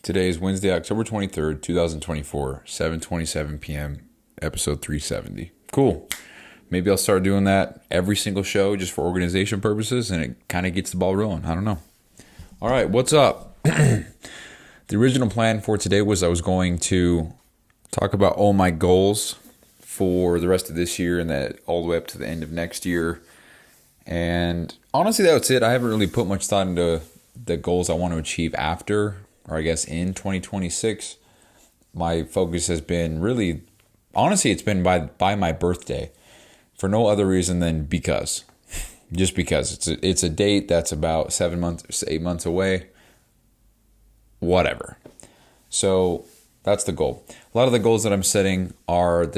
Today is Wednesday, October 23rd, 2024, 7:27 p.m., episode 370. Cool. Maybe I'll start doing that every single show just for organization purposes, and it kind of gets the ball rolling. I don't know. All right, what's up? The original plan for today was I was going to talk about all my goals for the rest of this year and that all the way up to the end of next year. And honestly, that's it. I haven't really put much thought into the goals I want to achieve after, or I guess in 2026. My focus has been really, honestly, it's been by my birthday, for no other reason than because. Just because it's a date that's about 7 months, 8 months away. Whatever. So that's the goal. A lot of the goals that I'm setting the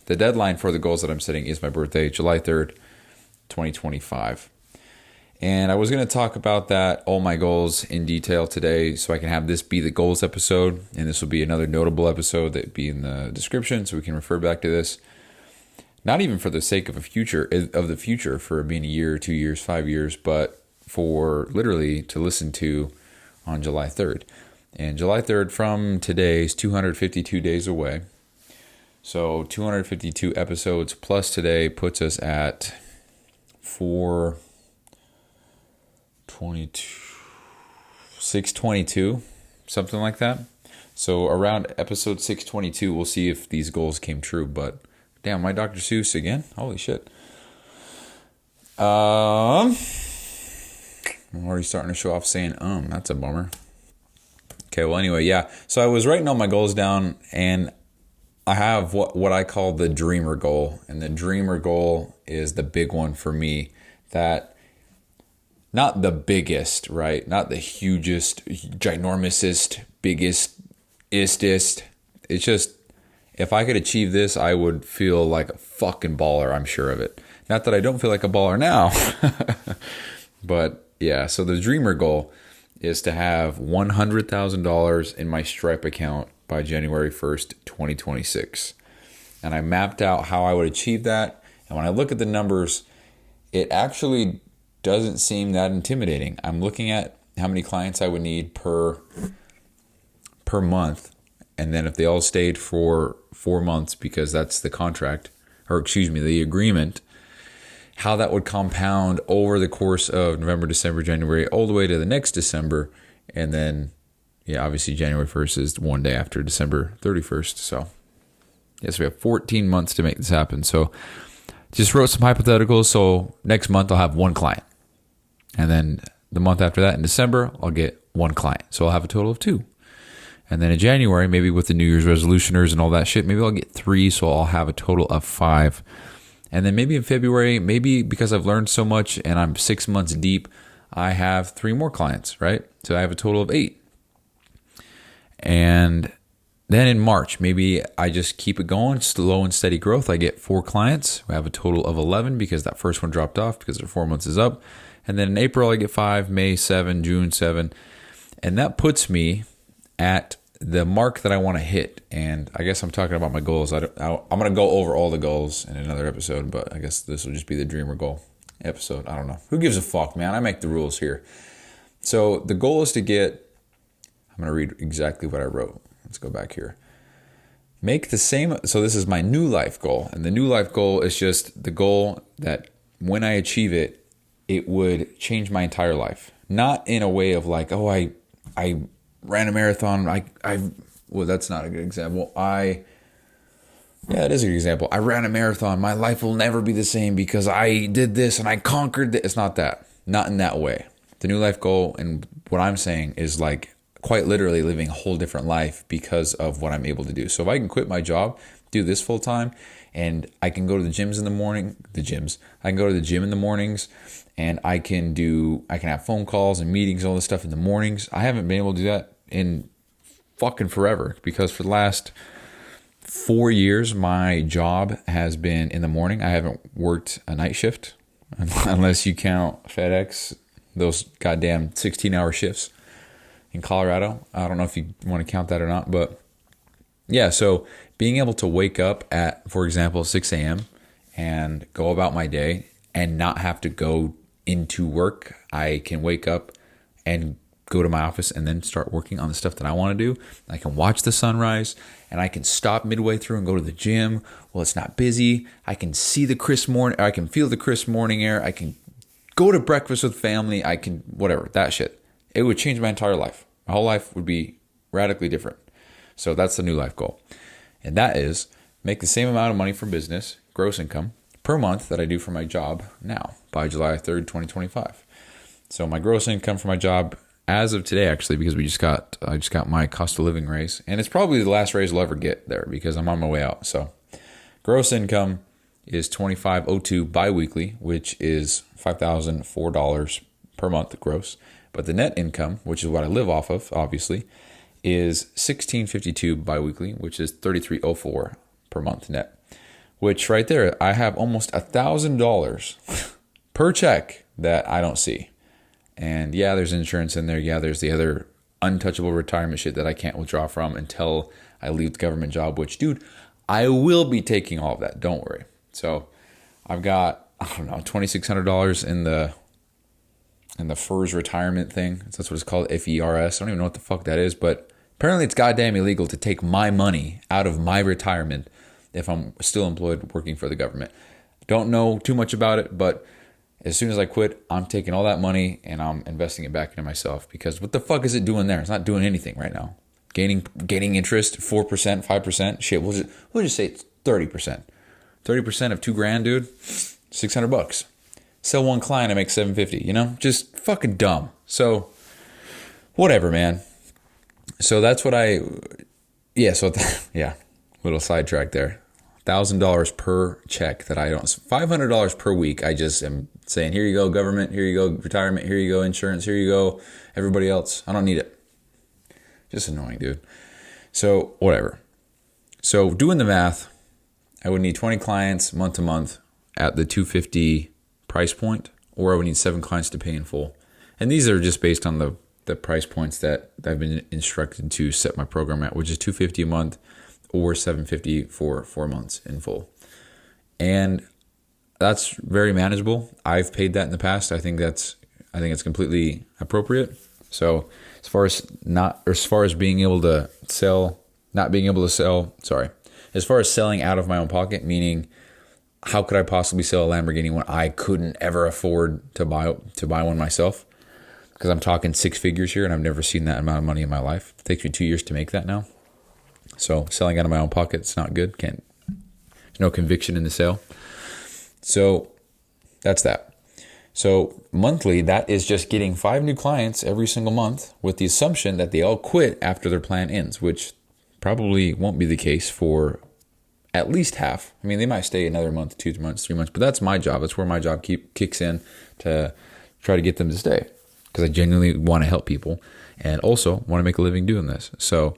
deadline for the goals that I'm setting is my birthday, July 3rd, 2025. And I was going to talk about that, all my goals in detail today, so I can have this be the goals episode, and this will be another notable episode that be in the description, so we can refer back to this. Not even for the sake of the future, for being a year, 2 years, 5 years, but for literally to listen to on July 3rd. And July 3rd from today is 252 days away. So 252 episodes plus today puts us at 622, something like that. So around episode 622, we'll see if these goals came true. But damn, my Dr. Seuss again. Holy shit. I'm already starting to show off saying that's a bummer. Okay, well anyway, yeah. So I was writing all my goals down, and I have what I call the dreamer goal. And the dreamer goal is the big one for me. That not the biggest, right? Not the hugest, ginormousest, biggest-istest. It's just, if I could achieve this, I would feel like a fucking baller, I'm sure of it. Not that I don't feel like a baller now. But yeah, so the dreamer goal is to have $100,000 in my Stripe account by January 1st, 2026. And I mapped out how I would achieve that. And when I look at the numbers, it actually doesn't seem that intimidating. I'm looking at how many clients I would need per month. And then if they all stayed for 4 months, because that's the contract, the agreement, how that would compound over the course of November, December, January, all the way to the next December. And then, yeah, obviously January 1st is one day after December 31st. So, yes, we have 14 months to make this happen. So, just wrote some hypotheticals. So, next month I'll have one client. And then the month after that, in December, I'll get one client. So, I'll have a total of 2. And then in January, maybe with the New Year's resolutioners and all that shit, maybe I'll get 3. So, I'll have a total of 5. And then maybe in February, maybe because I've learned so much and I'm 6 months deep, I have 3 more clients, right? So I have a total of 8. And then in March, maybe I just keep it going, slow and steady growth. I get 4 clients. I have a total of 11 because that first one dropped off because their 4 months is up. And then in April, I get 5, May 7, June 7. And that puts me at the mark that I want to hit. And I guess I'm talking about my goals. I'm going to go over all the goals in another episode, but I guess this will just be the dreamer goal episode. I don't know. Who gives a fuck, man? I make the rules here. So the goal is to get, I'm going to read exactly what I wrote. Let's go back here. Make the same. So this is my new life goal. And the new life goal is just the goal that when I achieve it, it would change my entire life. Not in a way of like, oh, I ran a marathon. Well, that's not a good example. Yeah, it is a good example. I ran a marathon. My life will never be the same because I did this and I conquered this. It's not that. Not in that way. The new life goal and what I'm saying is like quite literally living a whole different life because of what I'm able to do. So if I can quit my job, do this full time, and I can go to the gyms in the morning, I can go to the gym in the mornings, and I can have phone calls and meetings, all this stuff in the mornings. I haven't been able to do that in fucking forever because for the last 4 years, my job has been in the morning. I haven't worked a night shift unless you count FedEx, those goddamn 16-hour shifts in Colorado. I don't know if you want to count that or not, but yeah, so being able to wake up at, for example, 6 a.m. and go about my day and not have to go into work. I can wake up and go to my office and then start working on the stuff that I want to do. I can watch the sunrise and I can stop midway through and go to the gym. Well, it's not busy. I can see the crisp morning. I can feel the crisp morning air. I can go to breakfast with family. I can, whatever, that shit. It would change my entire life. My whole life would be radically different. So that's the new life goal. And that is make the same amount of money from business, gross income, per month that I do for my job now by July 3rd, 2025. So my gross income for my job as of today, actually, because I just got my cost of living raise, and it's probably the last raise I'll ever get there because I'm on my way out. So gross income is $25.02 biweekly, which is $5,004 per month gross. But the net income, which is what I live off of, obviously, is $16.52 biweekly, which is $33.04 per month net. Which right there, I have almost $1,000 per check that I don't see. And yeah, there's insurance in there. Yeah, there's the other untouchable retirement shit that I can't withdraw from until I leave the government job, which, dude, I will be taking all of that. Don't worry. So I've got, I don't know, $2,600 in the FERS retirement thing. That's what it's called, FERS. I don't even know what the fuck that is, but apparently it's goddamn illegal to take my money out of my retirement if I'm still employed working for the government. Don't know too much about it, but as soon as I quit, I'm taking all that money and I'm investing it back into myself, because what the fuck is it doing there? It's not doing anything right now. Gaining interest, 4%, 5%. Shit, we'll just say it's 30%. 30% of $2,000, dude, $600. Sell one client, I make $750. You know, just fucking dumb. So whatever, man. So that's what little sidetrack there. $1,000 per check that I don't, $500 per week. I just am saying, here you go, government, here you go, retirement, here you go, insurance, here you go, everybody else. I don't need it. Just annoying, dude. So whatever. So doing the math, I would need 20 clients month to month at the $250 price point, or I would need 7 clients to pay in full. And these are just based on the price points that I've been instructed to set my program at, which is $250 a month or $750 for 4 months in full. And that's very manageable. I've paid that in the past. I think it's completely appropriate. So as far as being able to sell, as far as selling out of my own pocket, meaning how could I possibly sell a Lamborghini when I couldn't ever afford to buy one myself? Because I'm talking 6 figures here, and I've never seen that amount of money in my life. It takes me 2 years to make that now. So selling out of my own pocket is not good. There's no conviction in the sale. So that's that. So monthly, that is just getting 5 new clients every single month with the assumption that they all quit after their plan ends, which probably won't be the case for at least half. I mean, they might stay another month, 2 months, 3 months, but that's my job. That's where my job kicks in to try to get them to stay, because I genuinely want to help people and also want to make a living doing this. So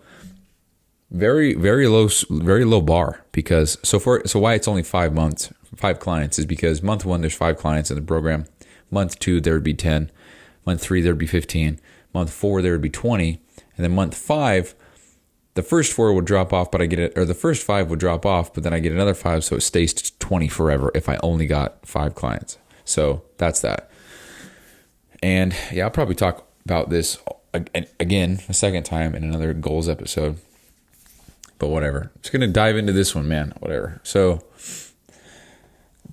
very, very low bar, because so why it's only 5 months, 5 clients is because month 1, there's 5 clients in the program. Month 2, there would be 10. Month 3, there would be 15. Month 4, there would be 20. And then month 5, the first 4 would drop off, the first 5 would drop off, but then I get another 5, so it stays to 20 forever if I only got 5 clients. So that's that. And yeah, I'll probably talk about this again a second time in another goals episode. But whatever. I'm just going to dive into this one, man. Whatever. So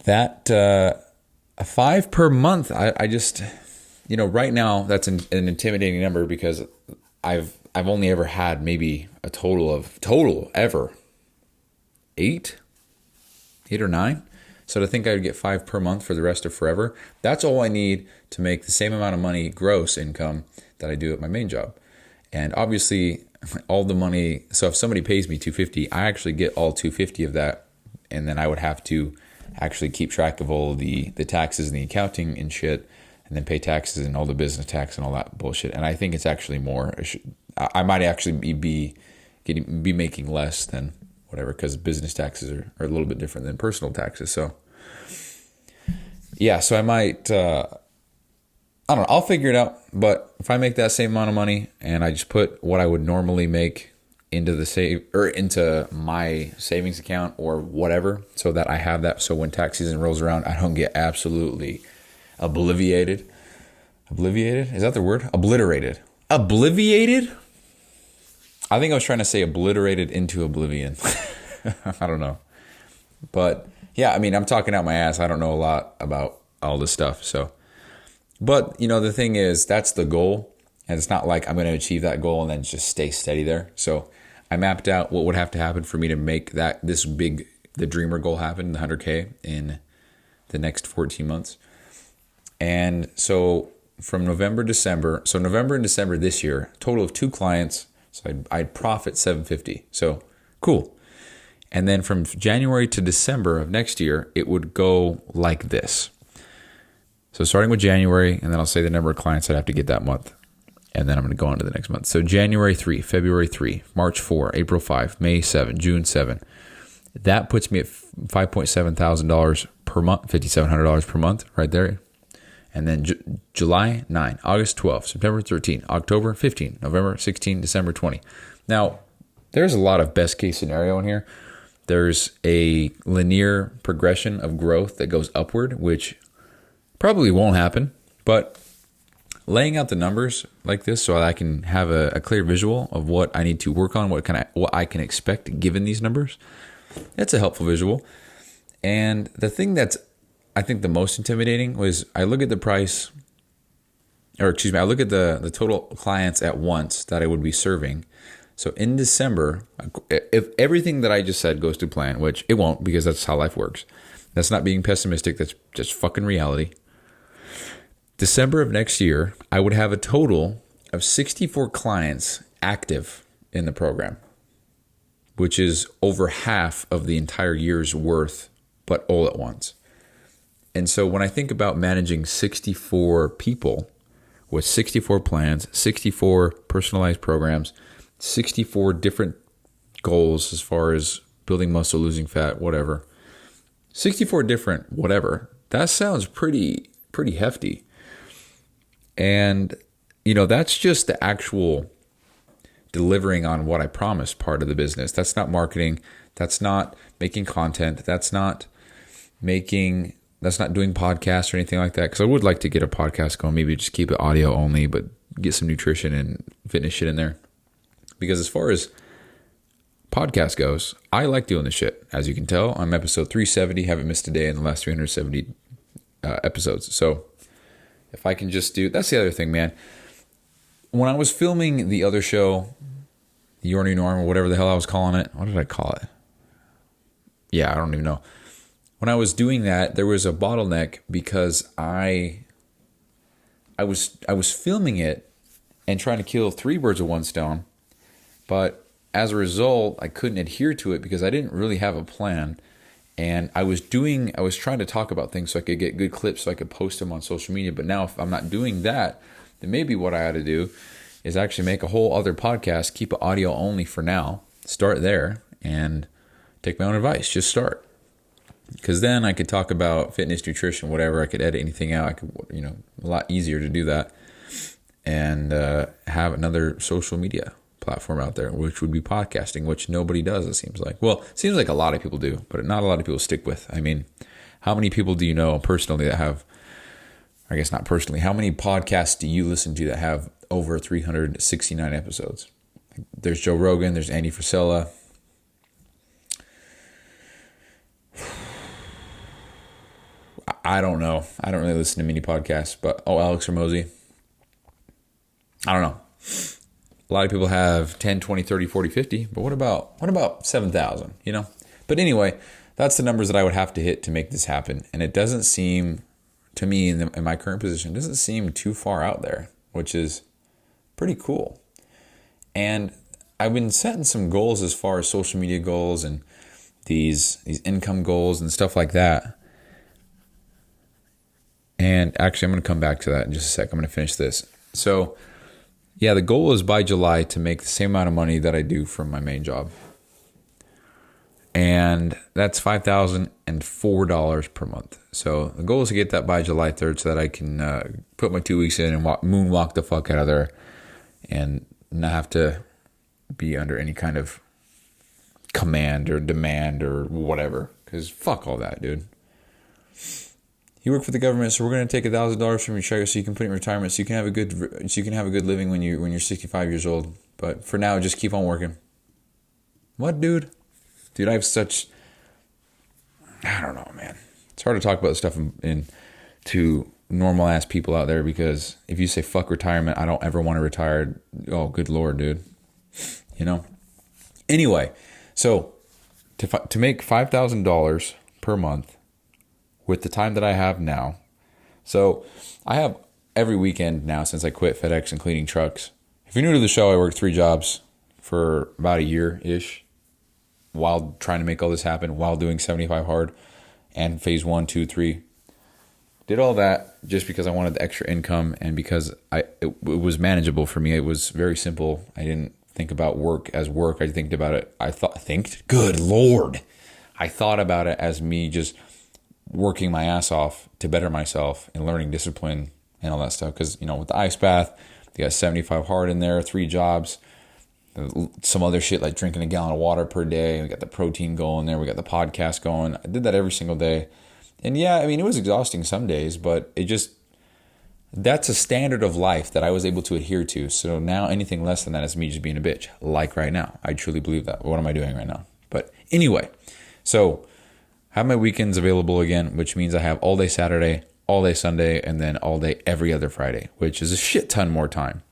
that a 5 per month, I just, right now that's an intimidating number, because I've only ever had maybe a total ever 8 or 9. So to think I would get 5 per month for the rest of forever, that's all I need to make the same amount of money gross income that I do at my main job. And obviously all the money, so if somebody pays me $250, I actually get all $250 of that, and then I would have to actually keep track of all the taxes and the accounting and shit, and then pay taxes and all the business tax and all that bullshit. And I think it's actually more. I might actually be making less than whatever, because business taxes are a little bit different than personal taxes. So yeah, so I might, I don't know, I'll figure it out. But if I make that same amount of money and I just put what I would normally make into into my savings account or whatever, so that I have that, so when tax season rolls around, I don't get absolutely obliterated. Is that the word? Obliterated. Obliviated? I think I was trying to say obliterated into oblivion. I don't know. But yeah, I mean, I'm talking out my ass. I don't know a lot about all this stuff. So, but the thing is, that's the goal. And it's not like I'm going to achieve that goal and then just stay steady there. So I mapped out what would have to happen for me to make the dreamer goal happen, the 100K in the next 14 months. And so from November and December this year, total of 2 clients. So I'd profit $750. So cool. And then from January to December of next year, it would go like this. So starting with January, and then I'll say the number of clients I'd have to get that month. And then I'm going to go on to the next month. So January 3, February 3, March 4, April 5, May 7, June 7. That puts me at $5,700 per month, $5,700 per month right there. And then July 9, August 12, September 13, October 15, November 16, December 20. Now, there's a lot of best case scenario in here. There's a linear progression of growth that goes upward, which probably won't happen. But laying out the numbers like this so I can have a clear visual of what I need to work on, what I can expect given these numbers, that's a helpful visual. And the thing that's I think the most intimidating was I look at the price, I look at the total clients at once that I would be serving. So in December, if everything that I just said goes to plan, which it won't because that's how life works. That's not being pessimistic. That's just fucking reality. December of next year, I would have a total of 64 clients active in the program, which is over half of the entire year's worth, but all at once. And so when I think about managing 64 people with 64 plans, 64 personalized programs, 64 different goals as far as building muscle, losing fat, whatever, 64 different whatever, that sounds pretty hefty. And, that's just the actual delivering on what I promised part of the business. That's not marketing. That's not making content. That's not doing podcasts or anything like that. Because I would like to get a podcast going, maybe just keep it audio only, but get some nutrition and fitness shit in there. Because as far as podcast goes, I like doing this shit. As you can tell, I'm episode 370. Haven't missed a day in the last 370 episodes. So if I can just that's the other thing, man. When I was filming the other show, Your New Norm, or whatever the hell I was calling it. What did I call it? Yeah, I don't even know. When I was doing that, there was a bottleneck because I was filming it and trying to kill 3 birds with one stone, but as a result, I couldn't adhere to it because I didn't really have a plan. And I was trying to talk about things so I could get good clips so I could post them on social media. But now if I'm not doing that, then maybe what I ought to do is actually make a whole other podcast, keep it audio only for now, start there and take my own advice. Just start. Because then I could talk about fitness, nutrition, whatever. I could edit anything out. I could, a lot easier to do that. And have another social media platform out there, which would be podcasting, which nobody does, it seems like. Well, it seems like a lot of people do, but not a lot of people stick with. I mean, how many people do you know personally that have, I guess not personally, how many podcasts do you listen to that have over 369 episodes? There's Joe Rogan, there's Andy Frisella. I don't know. I don't really listen to many podcasts, but Alex Hormozy. I don't know. A lot of people have 10, 20, 30, 40, 50, but what about 7,000, But anyway, that's the numbers that I would have to hit to make this happen. And it doesn't seem, to me, in my current position, it doesn't seem too far out there, which is pretty cool. And I've been setting some goals as far as social media goals and these income goals and stuff like that. And actually, I'm going to come back to that in just a sec. I'm going to finish this. So, yeah, the goal is by July to make the same amount of money that I do from my main job. And that's $5,004 per month. So the goal is to get that by July 3rd so that I can put my 2 weeks in and moonwalk the fuck out of there and not have to be under any kind of command or demand or whatever. Because fuck all that, dude. you work for the government, so we're going to take $1,000 from your check so you can put it in retirement, so you can have a good living when you're 65 years old. But for now, just keep on working. What, dude? Dude, I don't know, man. It's hard to talk about this stuff to normal ass people out there, because if you say fuck retirement, I don't ever want to retire. Oh, good Lord, dude. You know? Anyway, so to make $5,000 per month with the time that I have now. So I have every weekend now since I quit FedEx and cleaning trucks. If you're new to the show, I worked 3 jobs for about a year-ish while trying to make all this happen, while doing 75 hard and phase 1, 2, 3. Did all that just because I wanted the extra income and because it was manageable for me. It was very simple. I didn't think about work as work. I think about it. Good Lord. I thought about it as me just working my ass off to better myself and learning discipline and all that stuff. Because, with the ice bath, you got 75 hard in there, 3 jobs, some other shit like drinking a gallon of water per day. We got the protein going there. We got the podcast going. I did that every single day. And yeah, I mean, it was exhausting some days, but that's a standard of life that I was able to adhere to. So now anything less than that is me just being a bitch, like right now. I truly believe that. What am I doing right now? But anyway, so I have my weekends available again, which means I have all day Saturday, all day Sunday, and then all day every other Friday, which is a shit ton more time.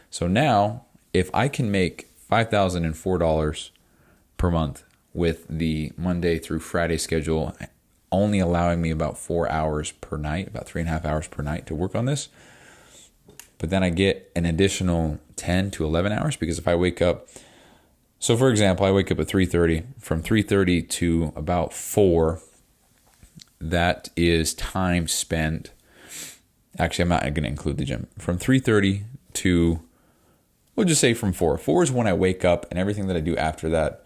So now, if I can make $5,004 per month with the Monday through Friday schedule only allowing me about 4 hours per night, about 3.5 hours per night to work on this, but then I get an additional 10 to 11 hours because if I wake up, so for example, I wake up at 3:30, from 3:30 to about 4, that is time spent. Actually, I'm not going to include the gym. From 3:30 to, we'll just say from 4. 4 is when I wake up, and everything that I do after that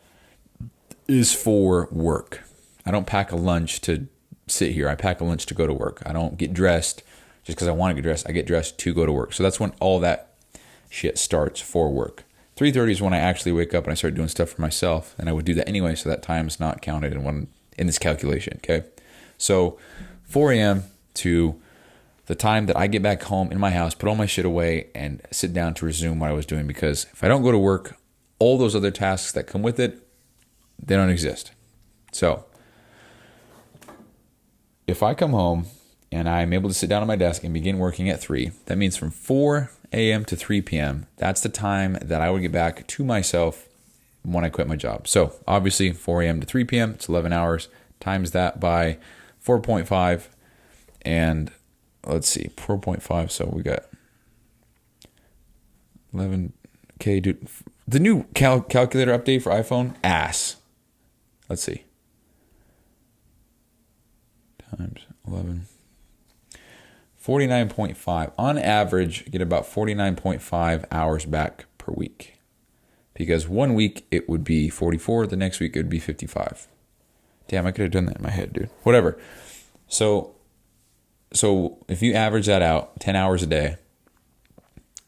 is for work. I don't pack a lunch to sit here. I pack a lunch to go to work. I don't get dressed just because I want to get dressed. I get dressed to go to work. So that's when all that shit starts for work. 3:30 is when I actually wake up and I start doing stuff for myself, and I would do that anyway, so that time's not counted in this calculation, okay? So 4 a.m. to the time that I get back home in my house, put all my shit away, and sit down to resume what I was doing, because if I don't go to work, all those other tasks that come with it, they don't exist. So if I come home and I'm able to sit down at my desk and begin working at 3, that means from 4 a.m. to 3 p.m., that's the time that I would get back to myself when I quit my job. So obviously 4 a.m. to 3 p.m., it's 11 hours, times that by 4.5, and let's see, 4.5, so we got 11K, dude. The new calculator update for iPhone, ass. Let's see. Times 11. 49.5. On average, get about 49.5 hours back per week. Because 1 week it would be 44, the next week it would be 55. Damn, I could have done that in my head, dude. Whatever. So if you average that out, 10 hours a day,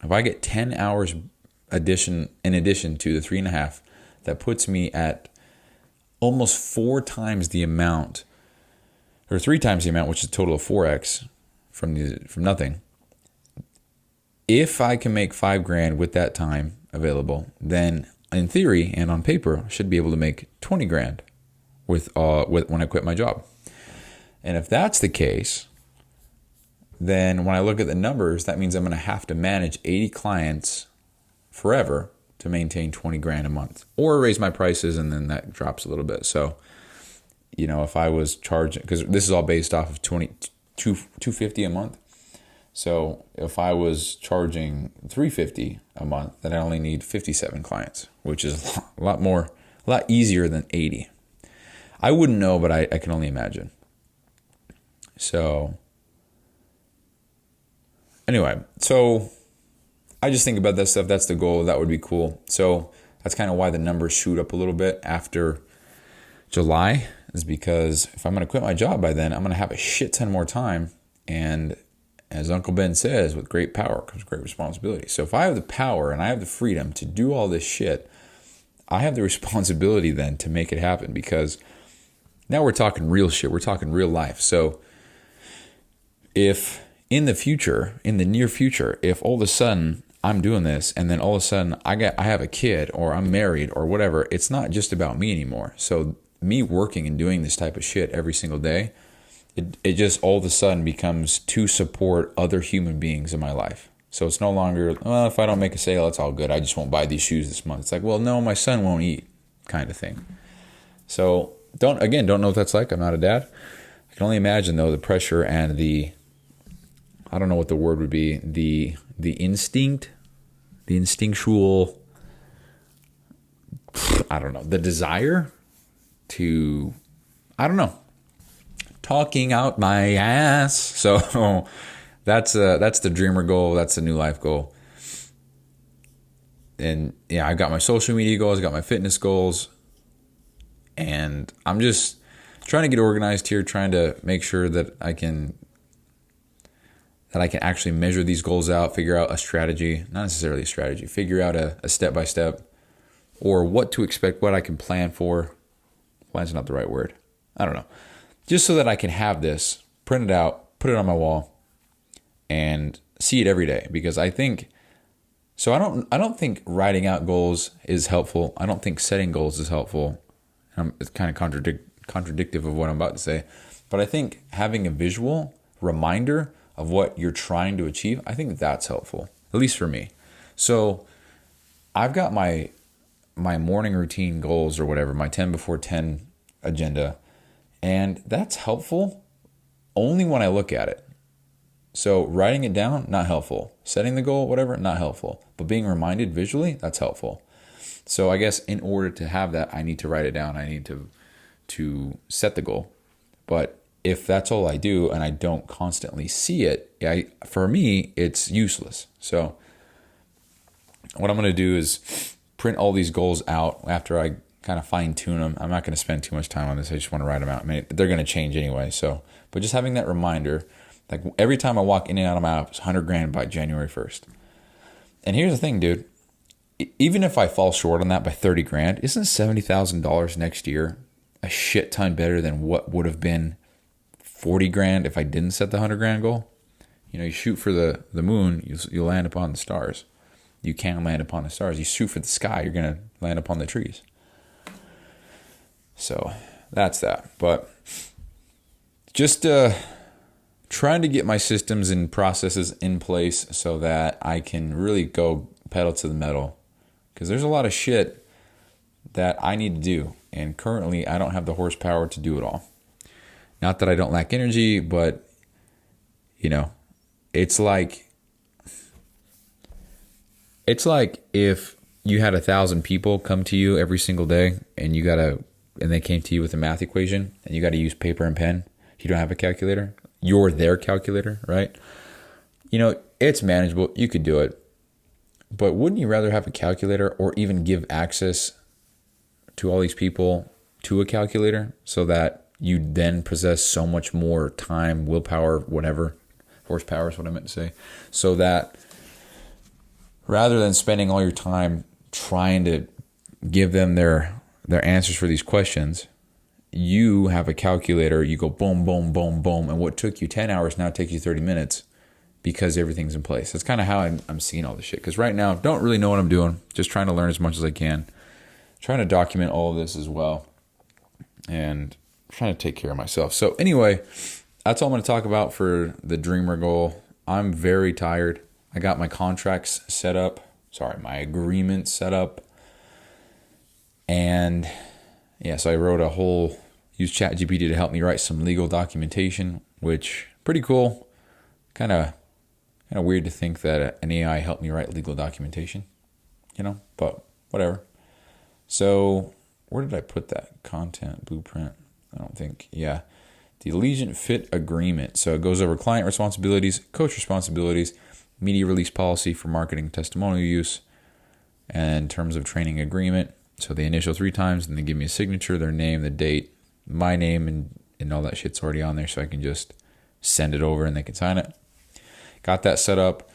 if I get 10 hours in addition to the 3.5, that puts me at almost 4 times the amount, or 3 times the amount, which is a total of 4x from nothing. If I can make $5,000 with that time available, then in theory and on paper, I should be able to make $20,000 with when I quit my job. And if that's the case, then when I look at the numbers, that means I'm going to have to manage 80 clients forever to maintain $20,000 a month, or raise my prices and then that drops a little bit. So, if I was charging, because this is all based off of $250 a month. So if I was charging $350 a month, then I only need 57 clients, which is a lot easier than 80. I wouldn't know, but I can only imagine. So anyway, so I just think about that stuff. That's the goal. That would be cool. So that's kind of why the numbers shoot up a little bit after July, is because if I'm going to quit my job by then, I'm going to have a shit ton more time. And as Uncle Ben says, with great power comes great responsibility. So if I have the power and I have the freedom to do all this shit, I have the responsibility then to make it happen, because now we're talking real shit. We're talking real life. So if in the near future, if all of a sudden I'm doing this and then all of a sudden I have a kid or I'm married or whatever, it's not just about me anymore. So me working and doing this type of shit every single day, it just all of a sudden becomes to support other human beings in my life. So it's no longer, well, if I don't make a sale, it's all good. I just won't buy these shoes this month. It's like, well, no, my son won't eat, kind of thing. So don't know what that's like. I'm not a dad. I can only imagine though the pressure and I don't know what the word would be, the instinct, the instinctual, I don't know, the desire to, I don't know, talking out my ass. So that's the dreamer goal. That's the new life goal. And yeah, I've got my social media goals, I got my fitness goals, and I'm just trying to get organized here, trying to make sure that I can actually measure these goals out, figure out a strategy, not necessarily a strategy, figure out a step-by-step, or what to expect, what I can plan for. Plan's not the right word. I don't know. Just so that I can have this, print it out, put it on my wall, and see it every day. Because I think, so I don't think writing out goals is helpful. I don't think setting goals is helpful. It's kind of contradictive of what I'm about to say. But I think having a visual reminder of what you're trying to achieve, I think that's helpful, at least for me. So I've got my morning routine goals or whatever, my 10 before 10 agenda, and that's helpful only when I look at it. So writing it down, not helpful. Setting the goal, whatever, not helpful. But being reminded visually, that's helpful. So I guess in order to have that, I need to write it down. I need to set the goal. But if that's all I do and I don't constantly see it, for me, it's useless. So what I'm going to do is print all these goals out after I kind of fine tune them. I'm not going to spend too much time on this. I just want to write them out. I mean, they're going to change anyway. So, but just having that reminder, like every time I walk in and out of my office, 100 grand by January 1st. And here's the thing, dude. Even if I fall short on that by 30 grand, isn't $70,000 next year a shit ton better than what would have been 40 grand if I didn't set the 100 grand goal? You know, you shoot for the moon, you land upon the stars. You can land upon the stars. You shoot for the sky, you're going to land upon the trees. So that's that. But just trying to get my systems and processes in place so that I can really go pedal to the metal. Because there's a lot of shit that I need to do. And currently, I don't have the horsepower to do it all. Not that I don't lack energy, but, you know, it's like if you had 1,000 people come to you every single day and they came to you with a math equation and you got to use paper and pen. You don't have a calculator. You're their calculator, right? You know, it's manageable. You could do it. But wouldn't you rather have a calculator or even give access to all these people to a calculator so that you then possess so much more time, willpower, whatever, horsepower is what I meant to say, so that rather than spending all your time trying to give them their answers for these questions, you have a calculator, you go boom, boom, boom, boom, and what took you 10 hours now takes you 30 minutes because everything's in place. That's kind of how I'm seeing all this shit. Because right now, don't really know what I'm doing. Just trying to learn as much as I can. Trying to document all of this as well. And trying to take care of myself. So anyway, that's all I'm going to talk about for the dreamer goal. I'm very tired. I got my contracts set up. My agreement set up. And yeah, so I used ChatGPT to help me write some legal documentation, which pretty cool. Kind of weird to think that an AI helped me write legal documentation, but whatever. So where did I put that? Content blueprint. I don't think. Yeah. The Allegiant Fit Agreement. So it goes over client responsibilities, coach responsibilities, media release policy for marketing testimonial use, and terms of training agreement. So the initial 3 times, and they give me a signature, their name, the date, my name, and all that shit's already on there, so I can just send it over and they can sign it. Got that set up.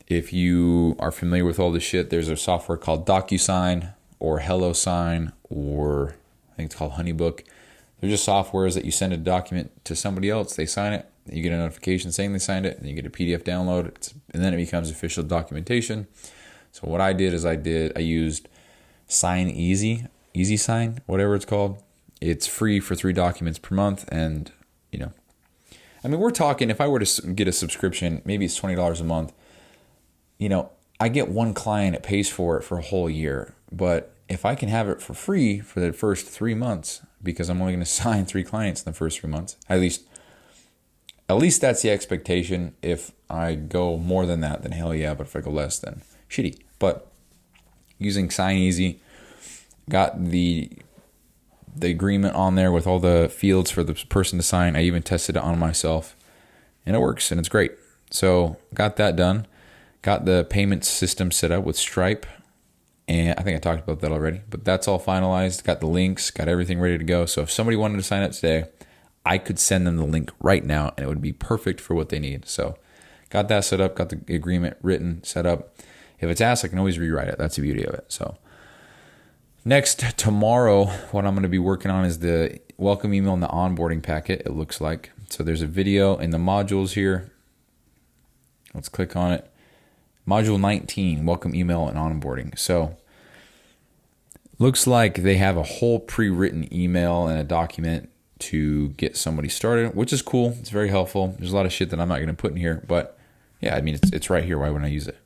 If you are familiar with all this shit, there's a software called DocuSign or HelloSign, or I think it's called Honeybook. They're just softwares that you send a document to somebody else, they sign it, You get a notification saying they signed it, and you get a PDF download, and then it becomes official documentation. So what I did is I used Sign Easy Sign, whatever it's called. It's free for 3 documents per month, and I mean, we're talking, if I were to get a subscription, maybe it's $20 a month. I get one client, it pays for it for a whole year. But if I can have it for free for the first 3 months, because I'm only going to sign 3 clients in the first 3 months, at least that's the expectation. If I go more than that, then hell yeah. But if I go less, then shitty. But using Sign Easy, got the agreement on there with all the fields for the person to sign. I even tested it on myself, and it works, and it's great. So got that done. Got the payment system set up with Stripe, and I think I talked about that already, but that's all finalized. Got the links, got everything ready to go. So if somebody wanted to sign up today, I could send them the link right now, and it would be perfect for what they need. So got that set up, got the agreement written, set up. If it's asked, I can always rewrite it. That's the beauty of it. So next, tomorrow, what I'm going to be working on is the welcome email and the onboarding packet, it looks like. So there's a video in the modules here. Let's click on it. Module 19, welcome email and onboarding. So looks like they have a whole pre-written email and a document to get somebody started, which is cool. It's very helpful. There's a lot of shit that I'm not going to put in here, but yeah, I mean, it's right here. Why wouldn't I use it?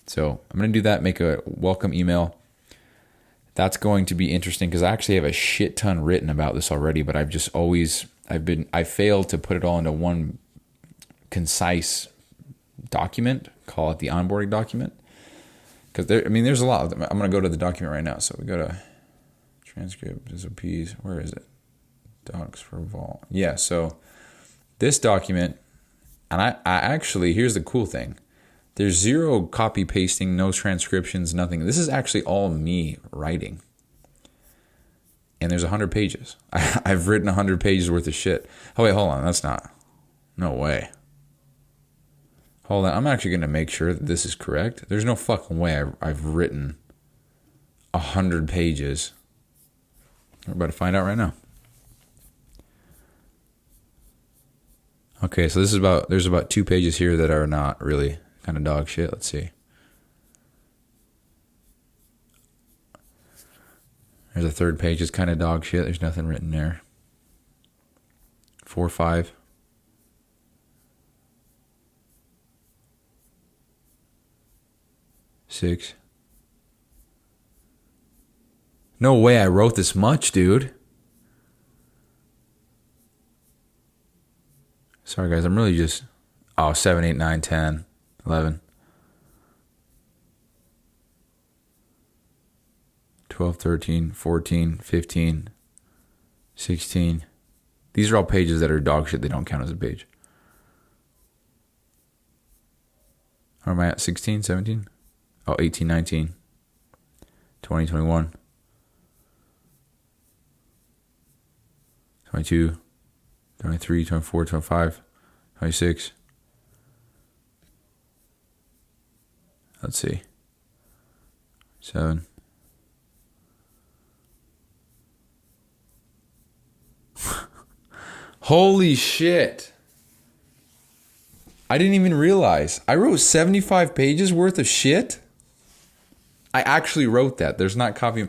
So I'm going to do that, make a welcome email. That's going to be interesting because I actually have a shit ton written about this already, but I failed to put it all into one concise document, call it the onboarding document. Because there's a lot. I'm going to go to the document right now. So we go to transcript, SOPs. Where is it? Docs for Vault. Yeah, so this document, and I actually, here's the cool thing. There's zero copy pasting, no transcriptions, nothing. This is actually all me writing. And there's 100 pages. I've written 100 pages worth of shit. Oh, wait, hold on. That's not. No way. Hold on. I'm actually going to make sure that this is correct. There's no fucking way I've written 100 pages. We're about to find out right now. Okay, so there's about 2 pages here that are not really kind of dog shit. Let's see. There's a 3rd page. It's kind of dog shit. There's nothing written there. 4, 5. 6. No way I wrote this much, dude. Sorry, guys. I'm really just... 7, 8, 9, 10, 11. 12, 13, 14, 15, 16. These are all pages that are dog shit. They don't count as a page. Where am I at? 16, 17? 18, 19, 20, 21, 22, 23, 24, 25, 26. Let's see. 7. Holy shit. I didn't even realize. I wrote 75 pages worth of shit. I actually wrote that. There's not copy.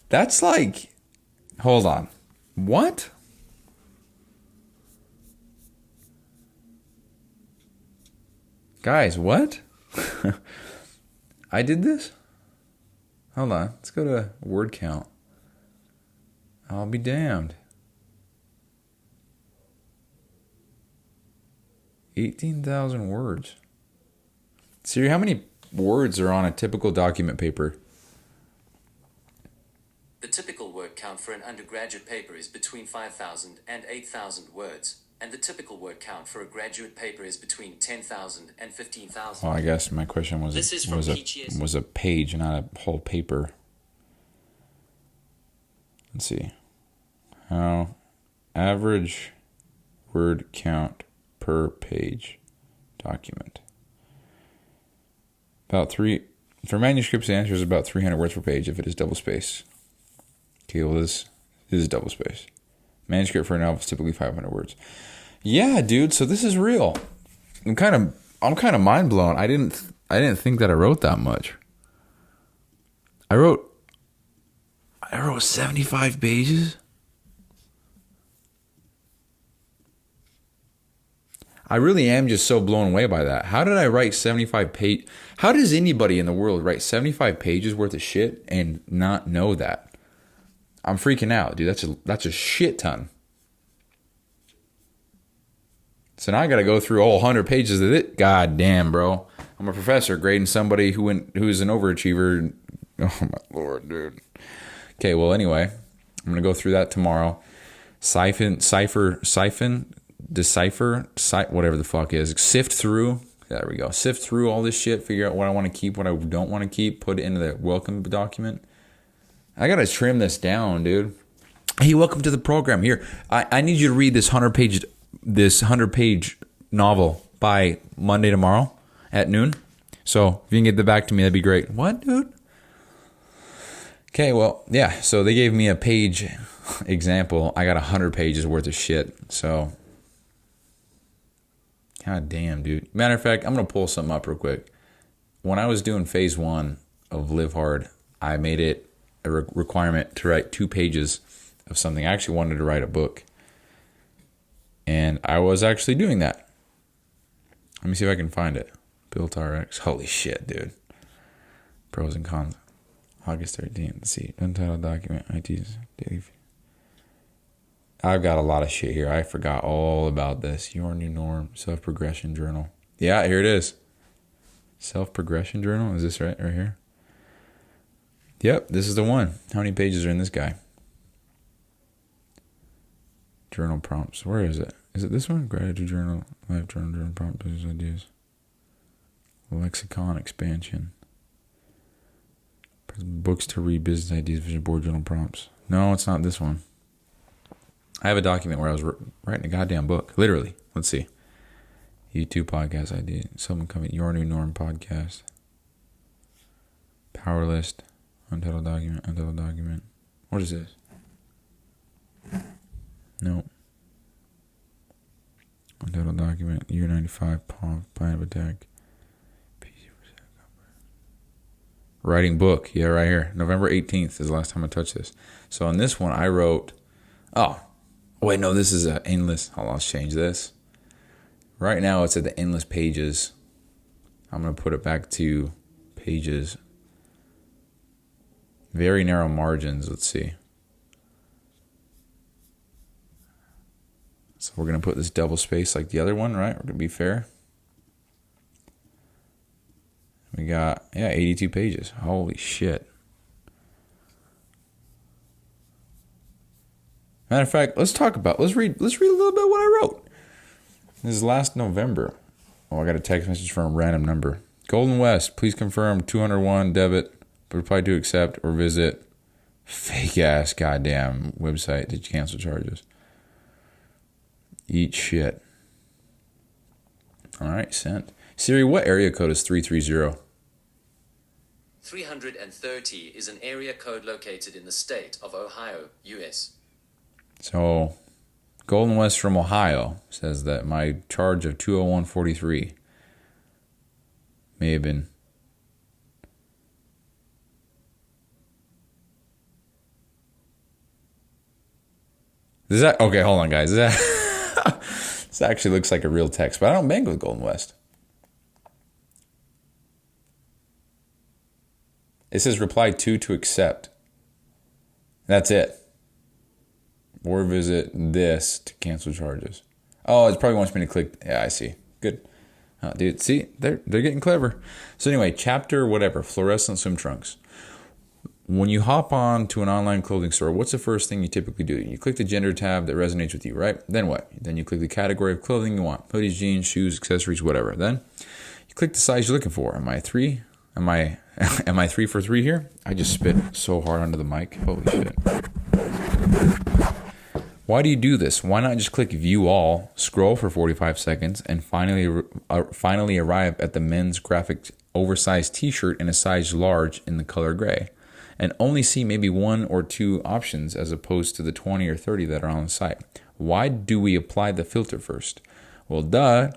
That's like, hold on. What? Guys, what? I did this? Hold on. Let's go to word count. I'll be damned. 18,000 words. Siri, how many words are on a typical document paper? The typical word count for an undergraduate paper is between 5,000 and 8,000 words, and the typical word count for a graduate paper is between 10,000 and 15,000. Well, I guess my question was a page, not a whole paper. Let's see. How average word count per page document. For manuscripts, the answer is about 300 words per page if it is double space. Okay, well, this is double space. Manuscript for a novel is typically 500 words. Yeah, dude. So this is real. I'm kind of mind blown. I didn't think that I wrote that much. I wrote 75 pages. I really am just so blown away by that. How did I write 75 page? How does anybody in the world write 75 pages worth of shit and not know that? I'm freaking out, dude. That's a shit ton. So now I got to go through all 100 pages of it. God damn, bro. I'm a professor grading somebody who's an overachiever. Oh my lord, dude. Okay, well anyway, I'm gonna go through that tomorrow. Decipher, whatever the fuck is. Sift through. There we go. Sift through all this shit. Figure out what I want to keep, what I don't want to keep. Put it into the welcome document. I gotta trim this down, dude. Hey, welcome to the program. Here, I need you to read this 100-page novel by Monday tomorrow at noon. So if you can get that back to me, that'd be great. What, dude? Okay, well, yeah. So they gave me a page example. I got 100 pages worth of shit. So, god damn, dude. Matter of fact, I'm gonna pull something up real quick. When I was doing phase 1 of Live Hard, I made it a requirement to write 2 pages of something. I actually wanted to write a book. And I was actually doing that. Let me see if I can find it. Built RX. Holy shit, dude. Pros and cons. August 13th. Let's see. Untitled document. IT's daily. I've got a lot of shit here. I forgot all about this. Your new norm. Self-progression journal. Yeah, here it is. Self-progression journal. Is this right here? Yep, this is the one. How many pages are in this guy? Journal prompts. Where is it? Is it this one? Gratitude journal, life journal prompt, business ideas. Lexicon expansion. Books to read, business ideas, vision board, journal prompts. No, it's not this one. I have a document where I was writing a goddamn book. Literally. Let's see. YouTube podcast idea. Someone coming. Your New Norm podcast. Power list. Untitled document. Untitled document. What is this? No. Untitled document. Year 95. Plan of attack. Writing book. Yeah, right here. November 18th is the last time I touched this. So on this one, I wrote... Oh. Wait, no, this is a endless... Hold on, let's change this. Right now, it's at the endless pages. I'm going to put it back to pages. Very narrow margins. Let's see. So we're going to put this double space like the other one, right? We're going to be fair. We got, 82 pages. Holy shit. Matter of fact, let's read a little bit what I wrote. This is last November. Oh, I got a text message from a random number. Golden West, please confirm 201 debit, reply to accept or visit fake ass goddamn website to cancel charges. Eat shit. All right, sent. Siri, what area code is 330? 330 is an area code located in the state of Ohio, U.S. So, Golden West from Ohio says that my charge of 201.43 may have been... Is that... Okay, hold on, guys. Is that... This actually looks like a real text, but I don't bank with Golden West. It says reply to accept. That's it. Or visit this to cancel charges. Oh, it probably wants me to click. Yeah, I see. Good. Dude, see, they're getting clever. So anyway, chapter whatever, fluorescent swim trunks. When you hop on to an online clothing store, what's the first thing you typically do? You click the gender tab that resonates with you, right? Then what? Then you click the category of clothing you want. Hoodies, jeans, shoes, accessories, whatever. Then you click the size you're looking for. Am I 3? Am I 3 for 3 here? I just spit so hard onto the mic. Holy shit. Why do you do this? Why not just click view all, scroll for 45 seconds, and finally arrive at the men's graphic oversized t-shirt in a size large in the color gray, and only see maybe 1 or 2 options as opposed to the 20 or 30 that are on the site? Why do we apply the filter first? Well, duh.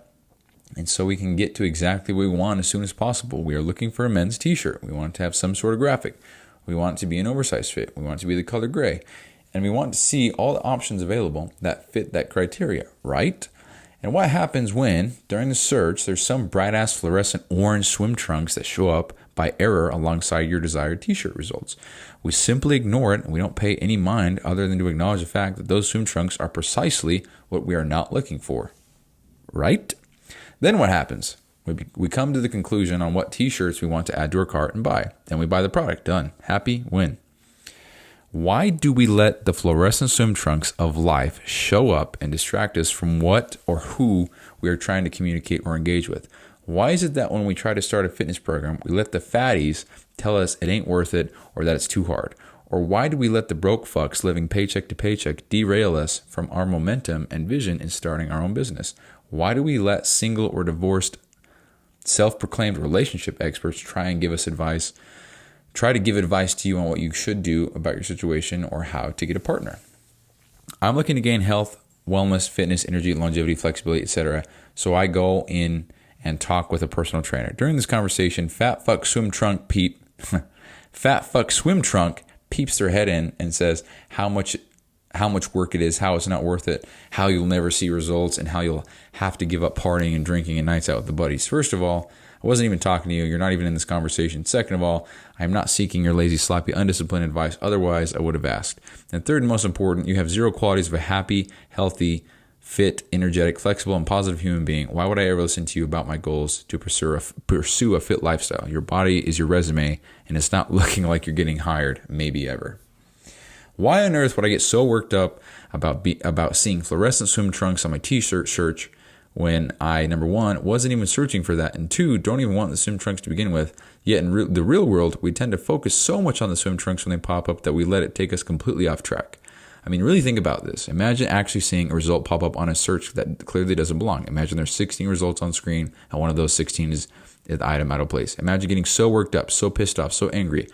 And so we can get to exactly what we want as soon as possible. We are looking for a men's t-shirt. We want it to have some sort of graphic. We want it to be an oversized fit. We want it to be the color gray. And we want to see all the options available that fit that criteria, right? And what happens when, during the search, there's some bright-ass fluorescent orange swim trunks that show up by error alongside your desired t-shirt results? We simply ignore it, and we don't pay any mind other than to acknowledge the fact that those swim trunks are precisely what we are not looking for, right? Then what happens? We come to the conclusion on what t-shirts we want to add to our cart and buy. Then we buy the product. Done. Happy, win. Why do we let the fluorescent swim trunks of life show up and distract us from what or who we are trying to communicate or engage with? Why is it that when we try to start a fitness program, we let the fatties tell us it ain't worth it or that it's too hard? Or why do we let the broke fucks living paycheck to paycheck derail us from our momentum and vision in starting our own business? Why do we let single or divorced self-proclaimed relationship experts try to give advice to you on what you should do about your situation or how to get a partner? I'm looking to gain health, wellness, fitness, energy, longevity, flexibility, etc. So I go in and talk with a personal trainer. During this conversation, fat fuck swim trunk peeps their head in and says how much work it is, how it's not worth it, how you'll never see results, and how you'll have to give up partying and drinking and nights out with the buddies. First of all, I wasn't even talking to you. You're not even in this conversation. Second of all, I'm not seeking your lazy, sloppy, undisciplined advice. Otherwise, I would have asked. And third and most important, you have zero qualities of a happy, healthy, fit, energetic, flexible, and positive human being. Why would I ever listen to you about my goals to pursue a fit lifestyle? Your body is your resume, and it's not looking like you're getting hired, maybe ever. Why on earth would I get so worked up about seeing fluorescent swim trunks on my t-shirt search when I, number one, wasn't even searching for that, and two, don't even want the swim trunks to begin with? Yet in the real world, we tend to focus so much on the swim trunks when they pop up that we let it take us completely off track. I mean, really think about this. Imagine actually seeing a result pop up on a search that clearly doesn't belong. Imagine there's 16 results on screen, and one of those 16 is the item out of place. Imagine getting so worked up, so pissed off, so angry,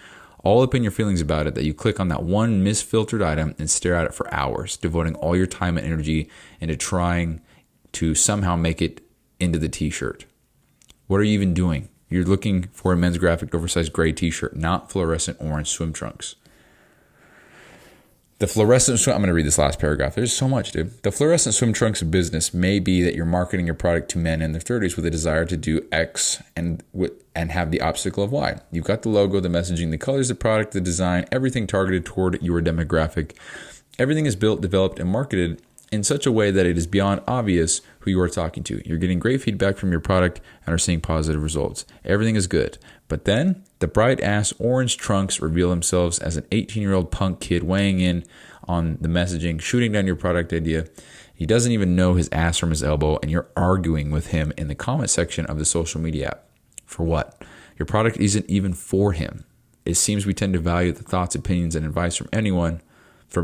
all up in your feelings about it, that you click on that one misfiltered item and stare at it for hours, devoting all your time and energy into trying to somehow make it into the t-shirt. What are you even doing? You're looking for a men's graphic oversized gray t-shirt, not fluorescent orange swim trunks. I'm going to read this last paragraph. There's so much, dude. The fluorescent swim trunks of business may be that you're marketing your product to men in their 30s with a desire to do X and have the obstacle of Y. You've got the logo, the messaging, the colors, the product, the design, everything targeted toward your demographic. Everything is built, developed, and marketed in such a way that it is beyond obvious who you are talking to. You're getting great feedback from your product and are seeing positive results. Everything is good. But then the bright-ass orange trunks reveal themselves as an 18-year-old punk kid weighing in on the messaging, shooting down your product idea. He doesn't even know his ass from his elbow, and you're arguing with him in the comment section of the social media app. For what? Your product isn't even for him. It seems we tend to value the thoughts, opinions, and advice from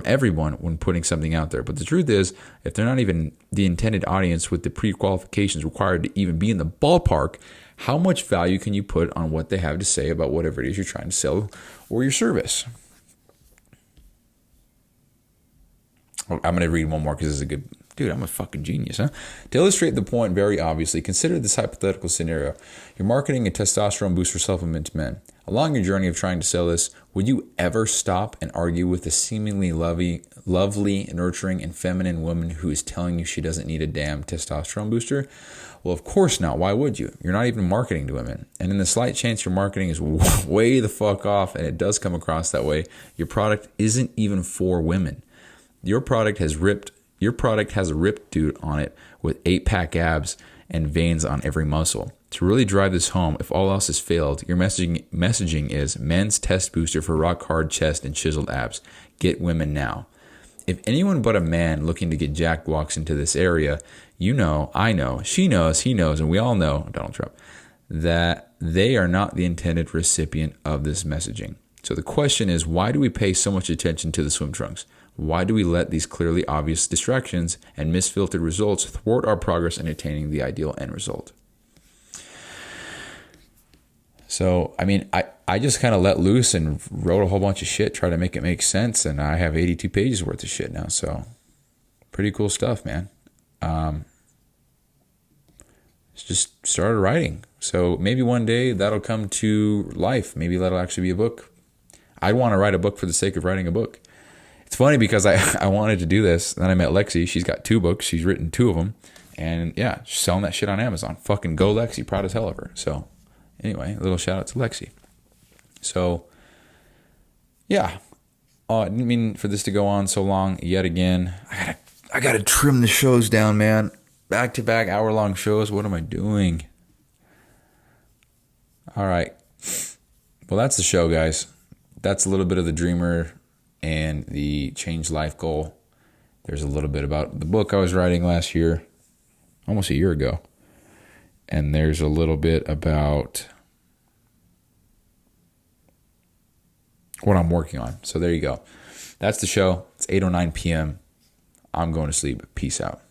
everyone when putting something out there. But the truth is, if they're not even the intended audience with the pre-qualifications required to even be in the ballpark, how much value can you put on what they have to say about whatever it is you're trying to sell or your service? I'm going to read one more because this is a good... Dude, I'm a fucking genius, huh? To illustrate the point very obviously, consider this hypothetical scenario. You're marketing a testosterone booster supplement to men. Along your journey of trying to sell this, would you ever stop and argue with a seemingly lovely, nurturing, and feminine woman who is telling you she doesn't need a damn testosterone booster? Well, of course not. Why would you? You're not even marketing to women. And in the slight chance your marketing is way the fuck off, and it does come across that way, your product isn't even for women. Your product has a ripped dude on it with 8-pack abs and veins on every muscle. To really drive this home, if all else has failed, your messaging is men's test booster for rock hard chest and chiseled abs. Get women now. If anyone but a man looking to get jacked walks into this area, you know, I know, she knows, he knows, and we all know, Donald Trump, that they are not the intended recipient of this messaging. So the question is, why do we pay so much attention to the swim trunks? Why do we let these clearly obvious distractions and misfiltered results thwart our progress in attaining the ideal end result? So, I mean, I just kind of let loose and wrote a whole bunch of shit, try to make it make sense, and I have 82 pages worth of shit now, so pretty cool stuff, man. Just started writing. So maybe one day that'll come to life. Maybe that'll actually be a book. I want to write a book for the sake of writing a book. It's funny because I wanted to do this. Then I met Lexi. She's got 2 books. She's written 2 of them. And yeah, she's selling that shit on Amazon. Fucking go Lexi. Proud as hell of her. So anyway, a little shout out to Lexi. So yeah. I didn't mean for this to go on so long yet again. I gotta trim the shows down, man. Back-to-back hour-long shows. What am I doing? All right. Well, that's the show, guys. That's a little bit of the dreamer and the change life goal. There's a little bit about the book I was writing last year, almost a year ago. And there's a little bit about what I'm working on. So there you go. That's the show. It's 8:09 p.m. I'm going to sleep. Peace out.